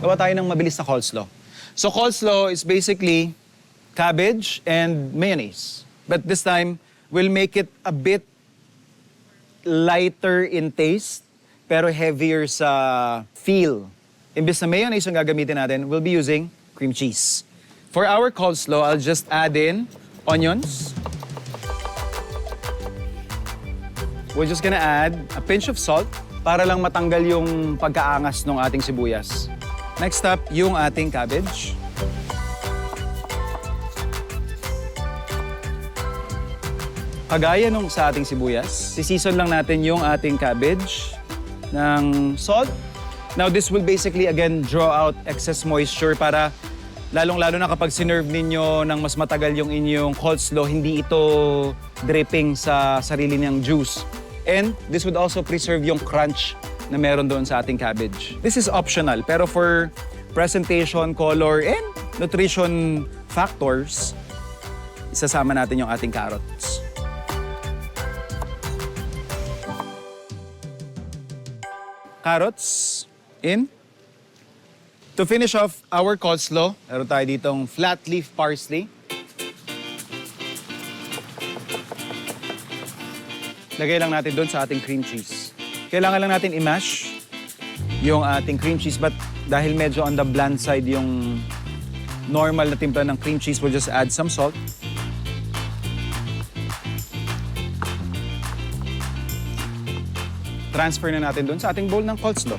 gawa tayo ng mabilis na coleslaw. So coleslaw is basically cabbage and mayonnaise. But this time, we'll make it a bit lighter in taste, pero heavier sa feel. Imbes na mayonnaise yung gagamitin natin, we'll be using cream cheese. For our coleslaw, I'll just add in onions. We're just gonna add a pinch of salt para lang matanggal yung pagkaangas ng ating sibuyas. Next up, yung ating cabbage. Kagaya nung sa ating sibuyas, sisison lang natin yung ating cabbage ng salt. Now, this will basically, again, draw out excess moisture para lalong-lalo na kapag sinerve ninyo ng mas matagal yung inyong coleslaw, hindi ito dripping sa sarili niyang juice. And this would also preserve yung crunch na meron doon sa ating cabbage. This is optional, pero for presentation, color, and nutrition factors, isasama natin yung ating carrots. Carrots in. To finish off our coleslaw, meron tayo ditong flat leaf parsley. Lagay lang natin doon sa ating cream cheese. Kailangan lang natin i-mash yung ating cream cheese, but dahil medyo on the bland side yung normal na timpla ng cream cheese, we'll just add some salt. Transfer na natin doon sa ating bowl ng coleslaw.